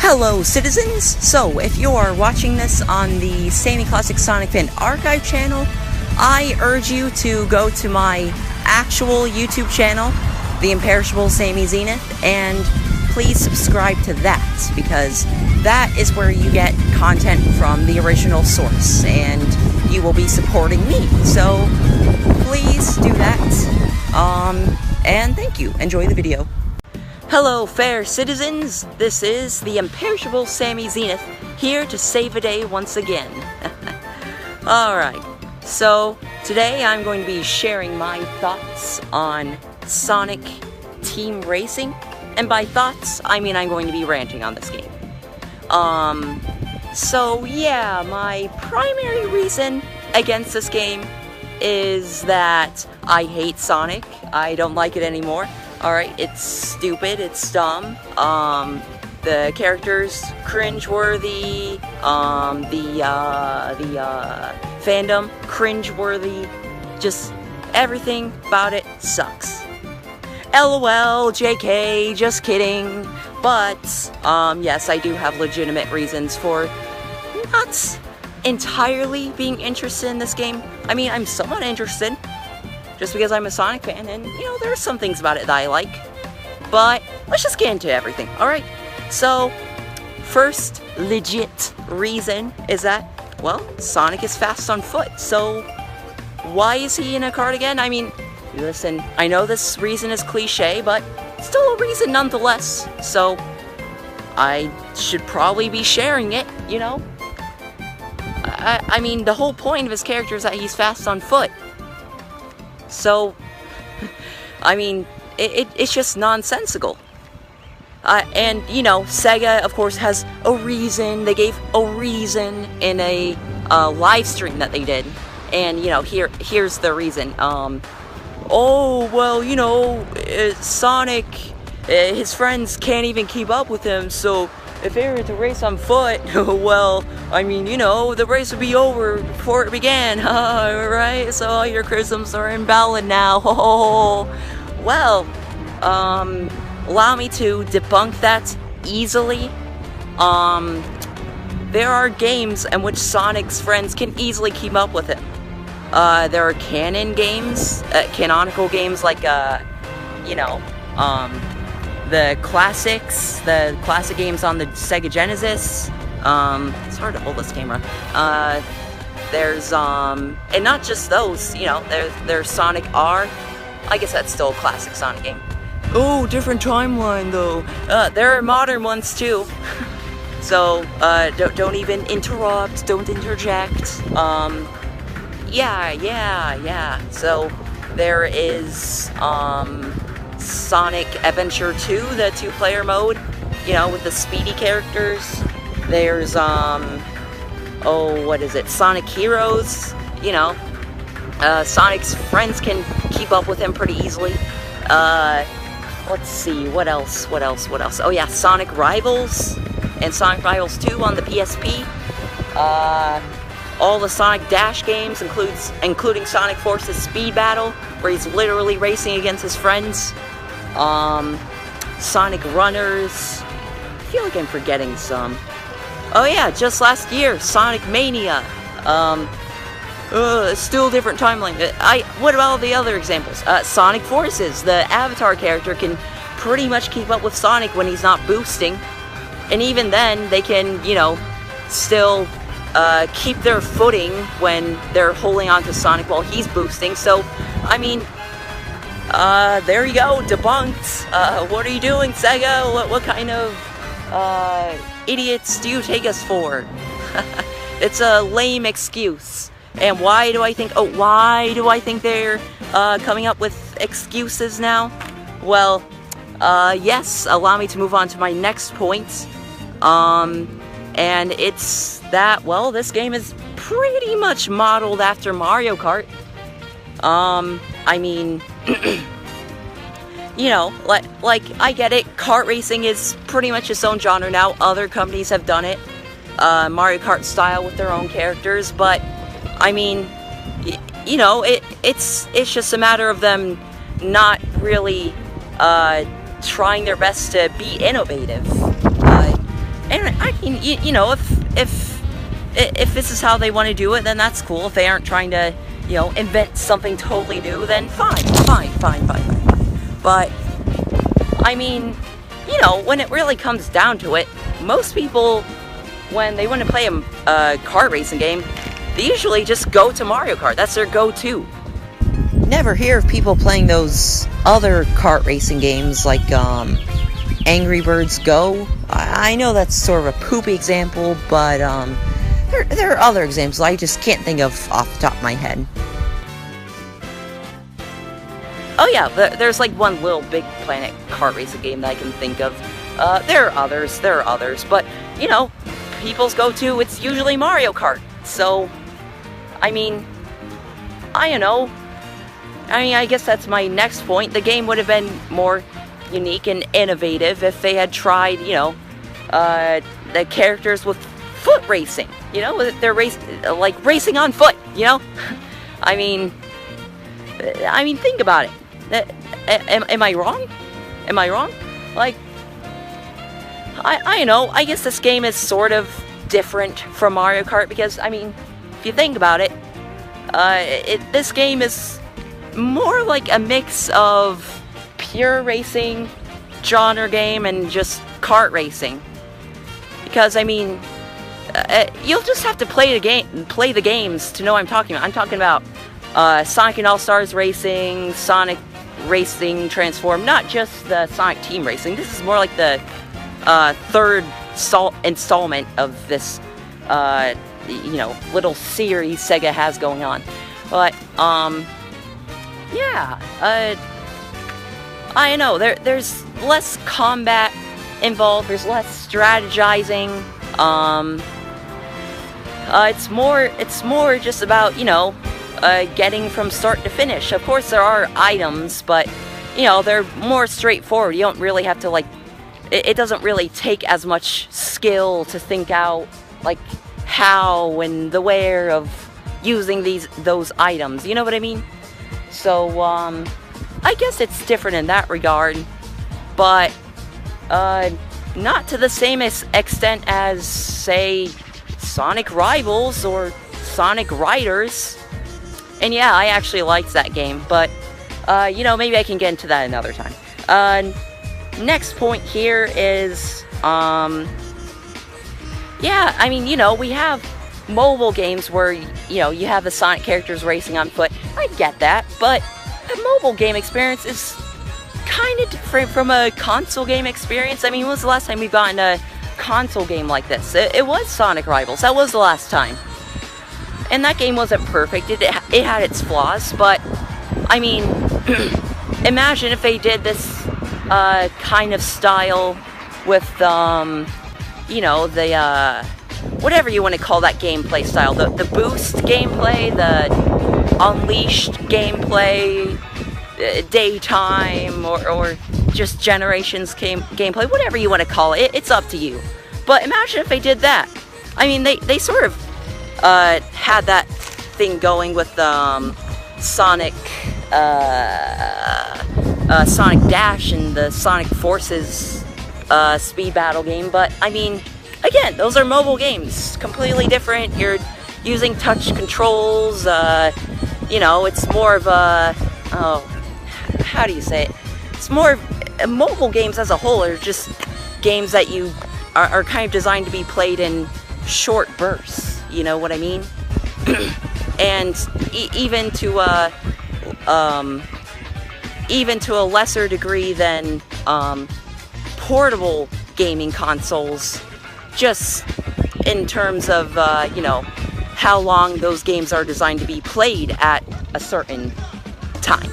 Hello citizens! So, if you are watching this on the Sammy Classic Sonic Fan Archive channel, I urge you to go to my actual YouTube channel, The Imperishable Sammy Zenith, and please subscribe to that, because that is where you get content from the original source, and you will be supporting me. So, please do that. And thank you. Enjoy the video. Hello, fair citizens! This is the Imperishable Sammy Zenith, here to save a day once again. Alright, so today I'm going to be sharing my thoughts on Sonic Team Racing, and by thoughts, I mean I'm going to be ranting on this game. So yeah, my primary reason against this game is that I hate Sonic. I don't like it anymore. Alright, it's stupid, it's dumb, the character's cringeworthy, the fandom, cringeworthy, just everything about it sucks. LOL, JK, just kidding, but, yes, I do have legitimate reasons for not entirely being interested in this game. I mean, I'm somewhat interested, just because I'm a Sonic fan, and, you know, there are some things about it that I like. But, let's just get into everything, alright? So, first legit reason is that, well, Sonic is fast on foot, so why is he in a kart again? I mean, listen, I know this reason is cliche, but still a reason nonetheless, so I should probably be sharing it, you know? I mean, the whole point of his character is that he's fast on foot. So, I mean, it's just nonsensical. And, you know, Sega, of course, has a reason. They gave a reason in a live stream that they did. And, you know, here's the reason. Oh, well, you know, Sonic, his friends can't even keep up with him, so if they were to race on foot, well, I mean, you know, the race would be over before it began, right? So all your criticisms are invalid now. Well, allow me to debunk that easily. There are games in which Sonic's friends can easily keep up with him. There are canonical games like, you know, the classic games on the Sega Genesis. It's hard to hold this camera. There's, and not just those, you know, there's Sonic R. I guess that's still a classic Sonic game. Oh, different timeline, though. There are modern ones, too. So, don't even interrupt, don't interject. Yeah. So, there is, Sonic Adventure 2, the two-player mode, you know, with the speedy characters. There's, what is it, Sonic Heroes, you know. Sonic's friends can keep up with him pretty easily. Let's see, what else? Oh yeah, Sonic Rivals, and Sonic Rivals 2 on the PSP. All the Sonic Dash games, including Sonic Force's Speed Battle, where he's literally racing against his friends. Sonic Runners. I feel like I'm forgetting some. Oh yeah, just last year, Sonic Mania. Still a different timeline. What about all the other examples? Sonic Forces. The Avatar character can pretty much keep up with Sonic when he's not boosting. And even then, they can, you know, still keep their footing when they're holding on to Sonic while he's boosting. So, I mean, there you go, debunked. What are you doing, Sega? What kind of, idiots do you take us for? It's a lame excuse. And why do I think they're, coming up with excuses now? Well, yes, allow me to move on to my next point. And it's that, well, this game is pretty much modeled after Mario Kart. I mean, you know, like, I get it, kart racing is pretty much its own genre now. Other companies have done it, Mario Kart style with their own characters, but, I mean, you know, it's just a matter of them not really, trying their best to be innovative. And you know, if this is how they want to do it, then that's cool. If they aren't trying to, you know, invent something totally new, then fine. But, I mean, you know, when it really comes down to it, most people, when they want to play a kart racing game, they usually just go to Mario Kart. That's their go-to. Never hear of people playing those other kart racing games like Angry Birds Go. I know that's sort of a poopy example, but there are other examples I just can't think of off the top of my head. Oh yeah, there's like one Little Big Planet kart racing game that I can think of. There are others, but, you know, people's go-to, it's usually Mario Kart. So, I mean, I don't know. I guess that's my next point. The game would have been more unique and innovative if they had tried, you know, the characters with foot racing. You know, they're like racing on foot, you know? I mean, think about it. Am I wrong? Am I wrong? Like, I don't know. I guess this game is sort of different from Mario Kart because, I mean, if you think about it, this game is more like a mix of pure racing, genre game, and just kart racing. Because, I mean, you'll just have to play the games to know what I'm talking about. I'm talking about Sonic and All-Stars Racing, Sonic Racing Transform, not just the Sonic Team Racing. This is more like the third installment of this, you know, little series Sega has going on. But, yeah, I know, there's less combat involved, there's less strategizing, it's more just about, you know, getting from start to finish. Of course there are items, but, you know, they're more straightforward. You don't really have to, like, it doesn't really take as much skill to think out, like, how and the where of using those items, you know what I mean? So, I guess it's different in that regard, but, not to the same extent as, say, Sonic Rivals or Sonic Riders. And yeah, I actually liked that game, but, you know, maybe I can get into that another time. Next point here is, yeah, I mean, you know, we have mobile games where, you know, you have the Sonic characters racing on foot. I get that, but a mobile game experience is kind of different from a console game experience. I mean, when was the last time we've gotten a console game like this? It was Sonic Rivals. That was the last time. And that game wasn't perfect. It had its flaws, but, I mean, imagine if they did this kind of style with, you know, the, whatever you want to call that gameplay style. The boost gameplay, the unleashed gameplay, daytime, or just generations gameplay, whatever you want to call it. It's up to you. But imagine if they did that. I mean, they sort of had that thing going with Sonic Sonic Dash and the Sonic Forces speed battle game, but I mean, again, those are mobile games, completely different. You're using touch controls, you know, it's more of a, oh, how do you say it? It's more, mobile games as a whole are just games that you are kind of designed to be played in short bursts, you know what I mean? And even to a lesser degree than portable gaming consoles, just in terms of you know, how long those games are designed to be played at a certain time.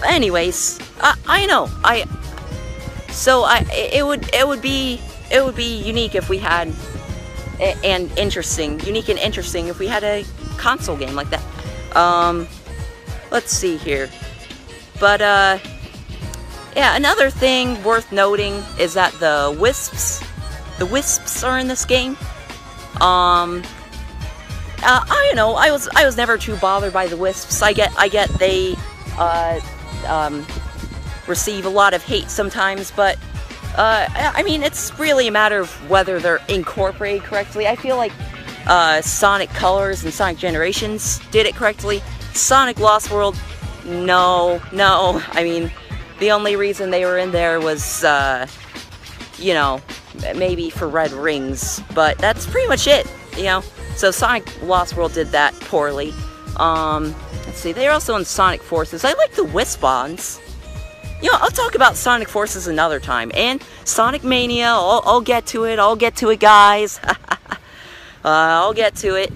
Anyways, I know, it would be unique if we had unique and interesting if we had a console game like that. Let's see here. But, yeah, another thing worth noting is that the Wisps are in this game. I don't know, I was never too bothered by the Wisps. I get they, receive a lot of hate sometimes, but I mean, it's really a matter of whether they're incorporated correctly. I feel like Sonic Colors and Sonic Generations did it correctly. Sonic Lost World, no. I mean, the only reason they were in there was, you know, maybe for red rings, but that's pretty much it, you know. So Sonic Lost World did that poorly. Let's see, they're also in Sonic Forces. I like the Wisp-Ons. You know, I'll talk about Sonic Forces another time. And Sonic Mania, I'll get to it. I'll get to it, guys. I'll get to it.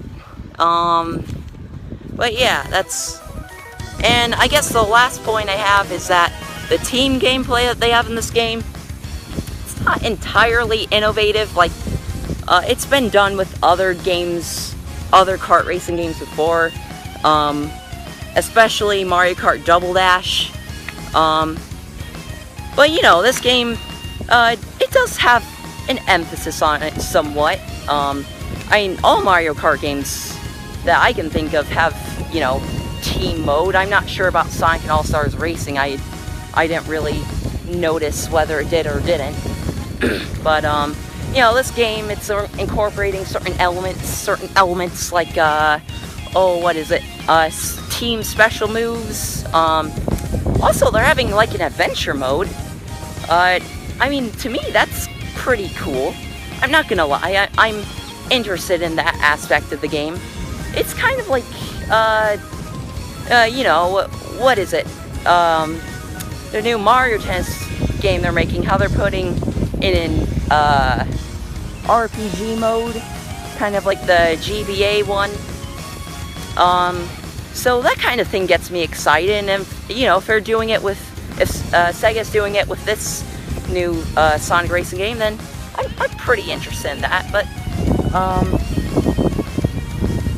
But yeah, that's... And I guess the last point I have is that the team gameplay that they have in this game, it's not entirely innovative. Like, it's been done with other games, other kart racing games before. Especially Mario Kart Double Dash. But you know, this game, it does have an emphasis on it somewhat. I mean, all Mario Kart games that I can think of have, you know, team mode. I'm not sure about Sonic and All-Stars Racing. I didn't really notice whether it did or didn't. But, you know, this game, it's incorporating certain elements like, oh, what is it? Team special moves. Also, they're having like an adventure mode. I mean, to me, that's pretty cool. I'm not gonna lie, I'm interested in that aspect of the game. It's kind of like, you know, what is it? The new Mario Tennis game they're making, how they're putting in an RPG mode, kind of like the GBA one. So that kind of thing gets me excited, and you know, if they're doing it with, if Sega's doing it with this new Sonic Racing game, then I'm pretty interested in that. But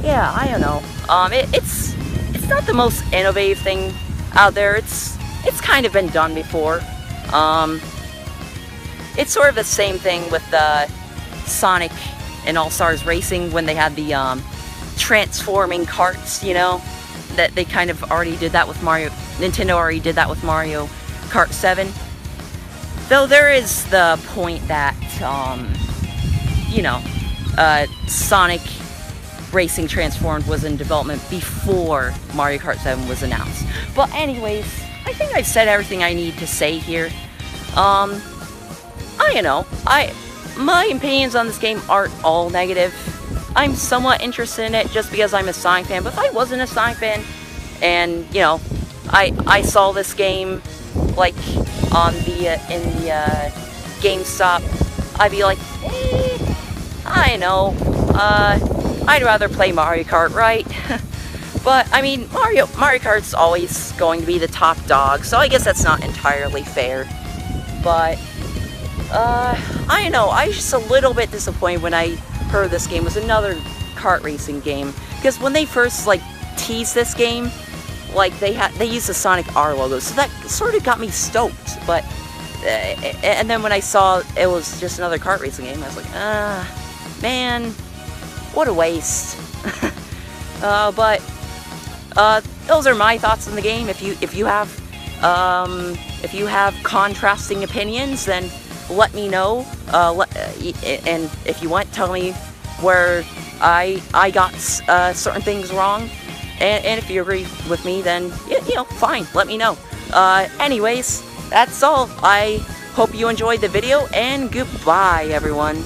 yeah, I don't know. It's not the most innovative thing out there. It's kind of been done before. It's sort of the same thing with Sonic and All-Stars Racing when they had the transforming karts, you know, that they kind of already did that with Mario. Nintendo already did that with Mario Kart 7. Though there is the point that, you know, Sonic Racing Transformed was in development before Mario Kart 7 was announced. But anyways, I think I've said everything I need to say here. I don't know. My opinions on this game aren't all negative. I'm somewhat interested in it just because I'm a Sonic fan, but if I wasn't a Sonic fan, and, you know, I saw this game, like, on the, in the, GameStop, I'd be like, I know, I'd rather play Mario Kart, right? But, I mean, Mario Kart's always going to be the top dog, so I guess that's not entirely fair. But, I don't know, I was just a little bit disappointed when I heard this game was another kart racing game, because when they first like teased this game, like they used the Sonic R logo, so that sort of got me stoked. But and then when I saw it was just another kart racing game, I was like, man, what a waste. But those are my thoughts on the game. If you have contrasting opinions, then let me know, and if you want, tell me where I got certain things wrong, and if you agree with me, then you know, fine, let me know. Anyways, that's all. I hope you enjoyed the video, and goodbye, everyone.